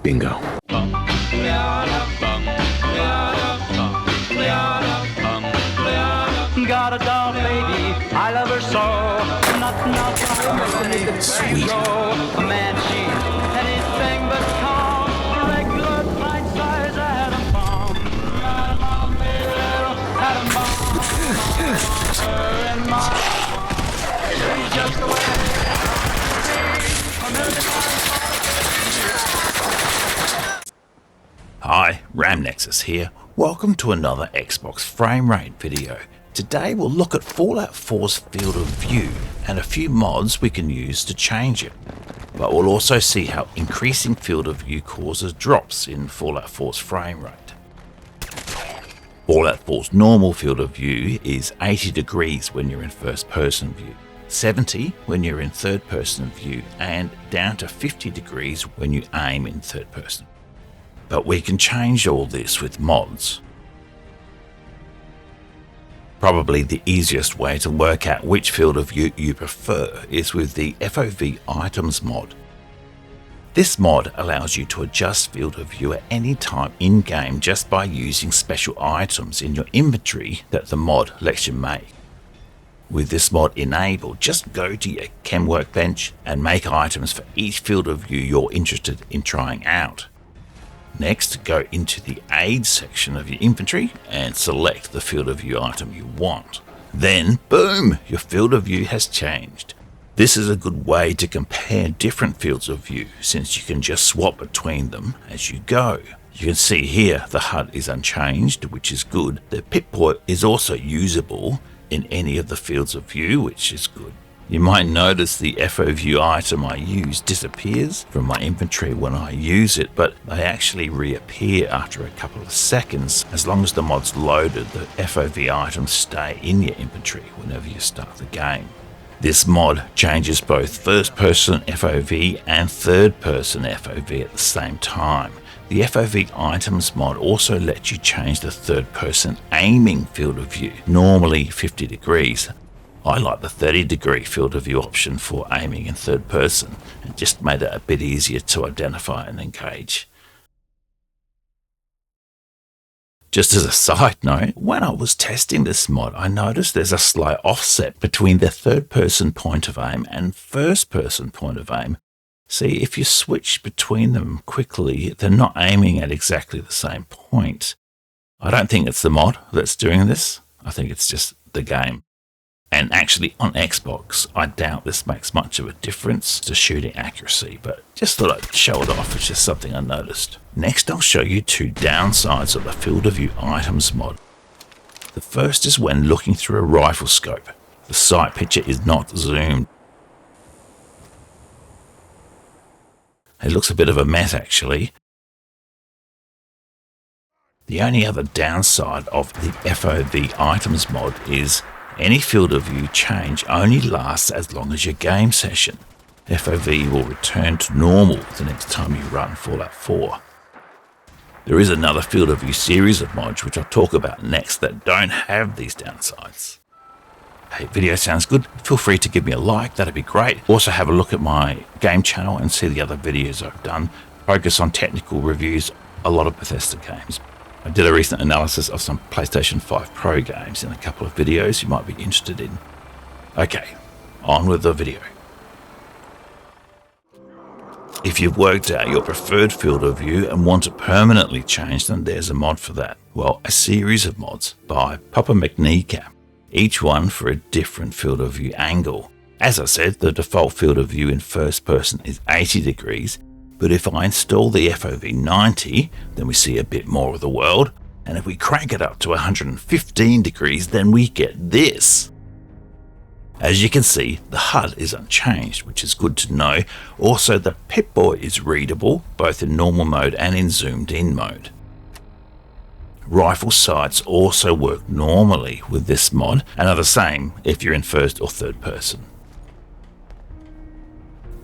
Bingo. Got a doll baby, I love her so. Sweet. A man, she's anything but calm. Regular flight size atom bomb. Atom bomb. And mom. She's just the way. Hi, RamNexus here. Welcome to another Xbox frame rate video. Today we'll look at Fallout 4's field of view and a few mods we can use to change it. But we'll also see how increasing field of view causes drops in Fallout 4's frame rate. Fallout 4's normal field of view is 80 degrees when you're in first person view, 70 when you're in third person view, and down to 50 degrees when you aim in third person. But we can change all this with mods. Probably the easiest way to work out which field of view you prefer is with the FOV Items mod. This mod allows you to adjust field of view at any time in-game just by using special items in your inventory that the mod lets you make. With this mod enabled, just go to your Chem workbench and make items for each field of view you're interested in trying out. Next, go into the Aid section of your inventory and select the field of view item you want. Then, boom, your field of view has changed. This is a good way to compare different fields of view since you can just swap between them as you go. You can see here the HUD is unchanged, which is good. The Pip-Boy is also usable in any of the fields of view, which is good. You might notice the FOV item I use disappears from my inventory when I use it, but they actually reappear after a couple of seconds. As long as the mod's loaded, the FOV items stay in your inventory whenever you start the game. This mod changes both first-person FOV and third-person FOV at the same time. The FOV Items mod also lets you change the third-person aiming field of view, normally 50 degrees. I like the 30 degree field of view option for aiming in third person. It just made it a bit easier to identify and engage. Just as a side note, when I was testing this mod, I noticed there's a slight offset between the third person point of aim and first person point of aim. See, if you switch between them quickly, they're not aiming at exactly the same point. I don't think it's the mod that's doing this. I think it's just the game. And actually on Xbox, I doubt this makes much of a difference to shooting accuracy, but just thought I'd show it off. It's just something I noticed. Next, I'll show you two downsides of the field of view items mod. The first is when looking through a rifle scope. The sight picture is not zoomed. It looks a bit of a mess actually. The only other downside of the FOV items mod is any field of view change only lasts as long as your game session. FOV will return to normal the next time you run Fallout 4. There is another field of view series of mods which I'll talk about next that don't have these downsides. Hey, video sounds good? Feel free to give me a like, that'd be great. Also have a look at my game channel and see the other videos I've done. Focus on technical reviews, a lot of Bethesda games. I did a recent analysis of some PlayStation 5 Pro games in a couple of videos you might be interested in. Okay, on with the video. If you've worked out your preferred field of view and want to permanently change them, there's a mod for that. Well, a series of mods by Papa McKneecap, each one for a different field of view angle. As I said, the default field of view in first person is 80 degrees, but if I install the FOV 90, then we see a bit more of the world, and if we crank it up to 115 degrees, then we get this. As you can see, the HUD is unchanged, which is good to know. Also, the Pip-Boy is readable, both in normal mode and in zoomed in mode. Rifle sights also work normally with this mod, and are the same if you're in first or third person.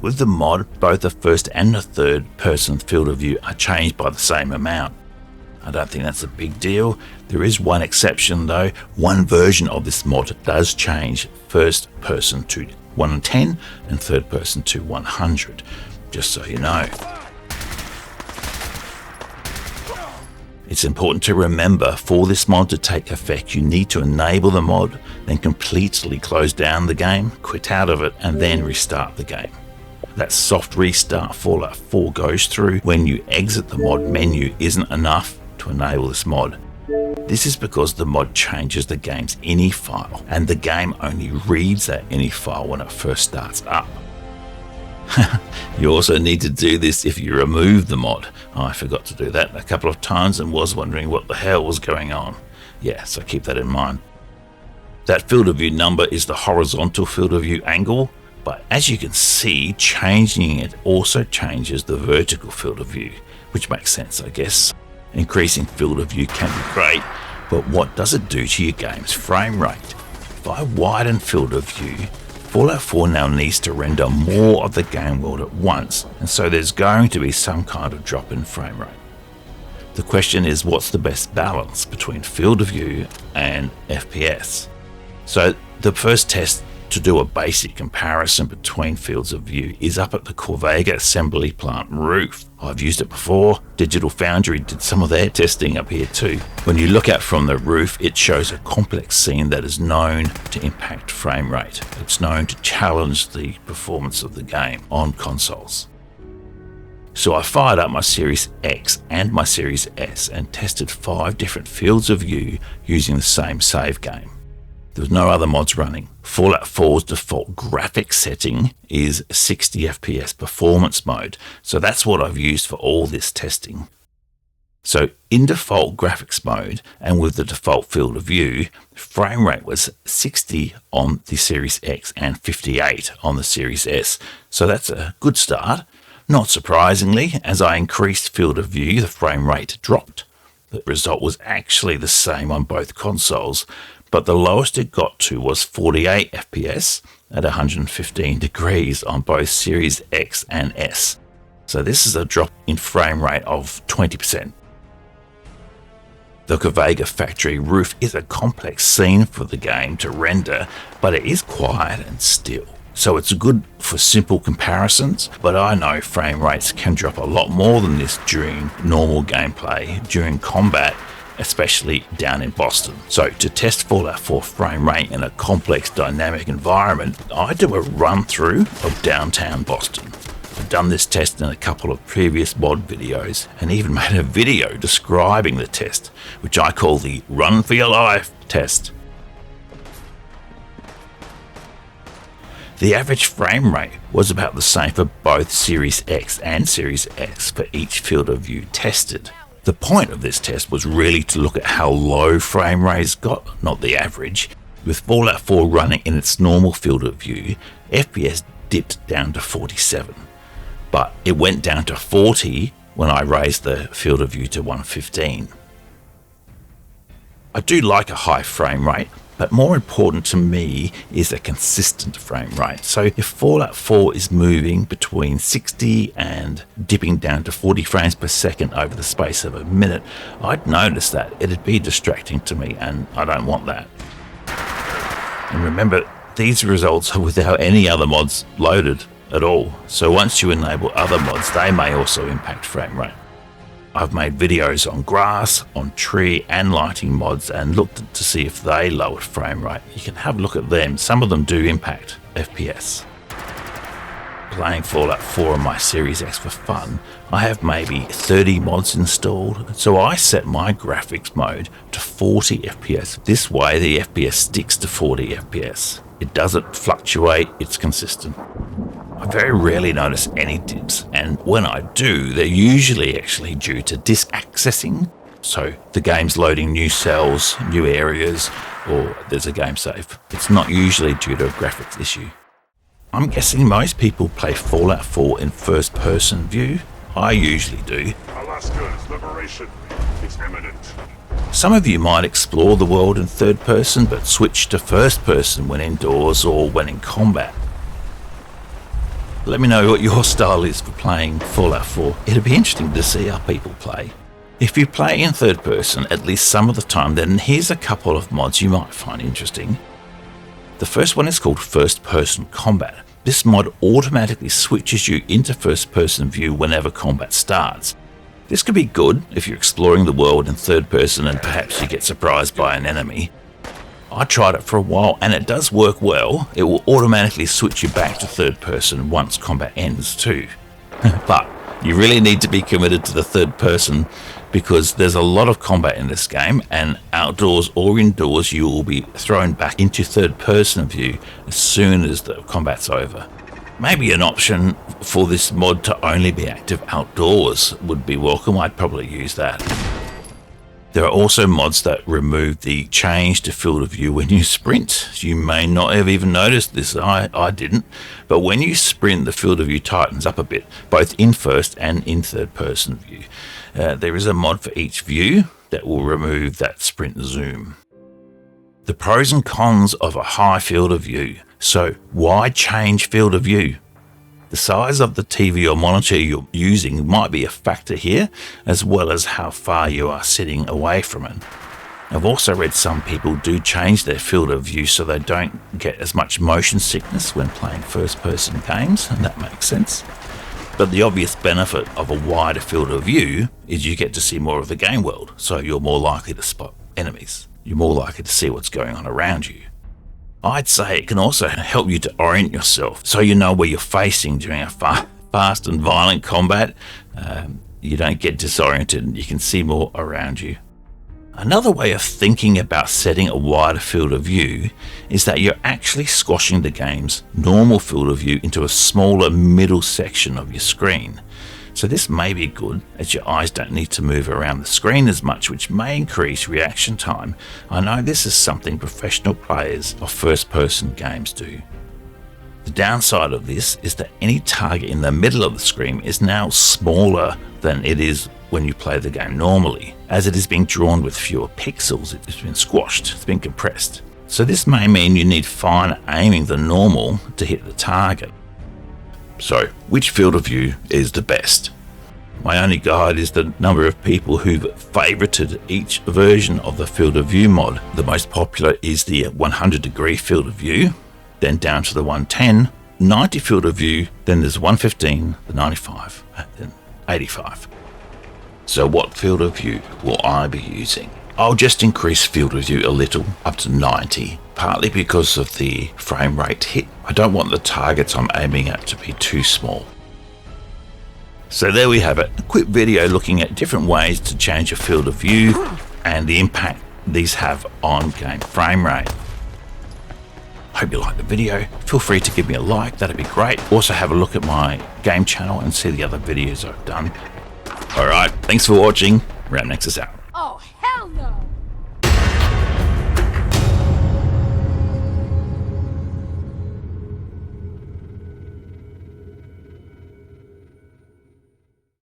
With the mod, both the first and the third person field of view are changed by the same amount. I don't think that's a big deal. There is one exception though. One version of this mod does change first person to 110 and third person to 100, just so you know. It's important to remember for this mod to take effect, you need to enable the mod, then completely close down the game, quit out of it, and then restart the game. That soft restart Fallout 4 goes through when you exit the mod menu isn't enough to enable this mod. This is because the mod changes the game's ini file, and the game only reads that ini file when it first starts up. You also need to do this if you remove the mod. I forgot to do that a couple of times and was wondering what the hell was going on. Yeah, so keep that in mind. That field of view number is the horizontal field of view angle, but as you can see, changing it also changes the vertical field of view, which makes sense, I guess. Increasing field of view can be great, but what does it do to your game's frame rate? If I widen field of view, Fallout 4 now needs to render more of the game world at once, and so there's going to be some kind of drop in frame rate. The question is, what's the best balance between field of view and FPS? So the first test to do a basic comparison between fields of view is up at the Corvega assembly plant roof. I've used it before. Digital Foundry did some of their testing up here too. When you look out from the roof, it shows a complex scene that is known to impact frame rate. It's known to challenge the performance of the game on consoles. So I fired up my Series X and my Series S and tested 5 different fields of view using the same save game. There was no other mods running. Fallout 4's default graphics setting is 60 FPS performance mode, so that's what I've used for all this testing. So in default graphics mode and with the default field of view, frame rate was 60 on the Series X and 58 on the Series S, so that's a good start. Not surprisingly, as I increased field of view, the frame rate dropped. The result was actually the same on both consoles, but the lowest it got to was 48 FPS at 115 degrees on both Series X and S. So this is a drop in frame rate of 20%. The Corvega factory roof is a complex scene for the game to render, but it is quiet and still. So it's good for simple comparisons, but I know frame rates can drop a lot more than this during normal gameplay, during combat, especially down in Boston. So to test Fallout 4 frame rate in a complex dynamic environment, I do a run through of downtown Boston. I've done this test in a couple of previous mod videos and even made a video describing the test, which I call the Run for Your Life test. The average frame rate was about the same for both Series X and Series S for each field of view tested. The point of this test was really to look at how low frame rates got, not the average. With Fallout 4 running in its normal field of view, FPS dipped down to 47, but it went down to 40 when I raised the field of view to 115. I do like a high frame rate, but more important to me is a consistent frame rate. So if Fallout 4 is moving between 60 and dipping down to 40 frames per second over the space of a minute, I'd notice that. It'd be distracting to me, and I don't want that. And remember, these results are without any other mods loaded at all. So once you enable other mods, they may also impact frame rate. I've made videos on grass, on tree and lighting mods and looked to see if they lowered frame rate. You can have a look at them. Some of them do impact FPS. Playing Fallout 4 on my Series X for fun, I have maybe 30 mods installed, so I set my graphics mode to 40 FPS. This way the FPS sticks to 40 FPS. It doesn't fluctuate, it's consistent. I very rarely notice any dips, and when I do, they're usually actually due to disk accessing. So the game's loading new cells, new areas, or there's a game save. It's not usually due to a graphics issue. I'm guessing most people play Fallout 4 in first-person view. I usually do. Alaska's liberation is imminent. Some of you might explore the world in third person, but switch to first person when indoors or when in combat. Let me know what your style is for playing Fallout 4. It'd be interesting to see how people play. If you play in third person at least some of the time, then here's a couple of mods you might find interesting. The first one is called First Person Combat. This mod automatically switches you into first person view whenever combat starts. This could be good if you're exploring the world in third person and perhaps you get surprised by an enemy. I tried it for a while and it does work well. It will automatically switch you back to third person once combat ends too. But you really need to be committed to the third person because there's a lot of combat in this game, and outdoors or indoors you will be thrown back into third person view as soon as the combat's over. Maybe an option for this mod to only be active outdoors would be welcome. I'd probably use that. There are also mods that remove the change to field of view when you sprint. You may not have even noticed this, I didn't, but when you sprint the field of view tightens up a bit, both in first and in third person view. There is a mod for each view that will remove that sprint zoom. The pros and cons of a high field of view. So why change field of view? The size of the TV or monitor you're using might be a factor here, as well as how far you are sitting away from it. I've also read some people do change their field of view so they don't get as much motion sickness when playing first-person games, and that makes sense. But the obvious benefit of a wider field of view is you get to see more of the game world, so you're more likely to spot enemies. You're more likely to see what's going on around you. I'd say it can also help you to orient yourself so you know where you're facing during a fast and violent combat. You don't get disoriented and you can see more around you. Another way of thinking about setting a wider field of view is that you're actually squashing the game's normal field of view into a smaller middle section of your screen. So this may be good as your eyes don't need to move around the screen as much, which may increase reaction time. I know this is something professional players of first-person games do. The downside of this is that any target in the middle of the screen is now smaller than it is when you play the game normally, as it is being drawn with fewer pixels. It's been squashed, it's been compressed. So this may mean you need finer aiming than normal to hit the target. So, which field of view is the best? My only guide is the number of people who've favorited each version of the field of view mod. The most popular is the 100-degree field of view, then down to the 110, 90 field of view, then there's 115, the 95, and then 85. So what field of view will I be using? I'll just increase field of view a little, up to 90, partly because of the frame rate hit. I don't want the targets I'm aiming at to be too small. So there we have it, a quick video looking at different ways to change your field of view and the impact these have on game frame rate. Hope you liked the video. Feel free to give me a like, that'd be great. Also have a look at my game channel and see the other videos I've done. Alright, thanks for watching. Ramnexus out.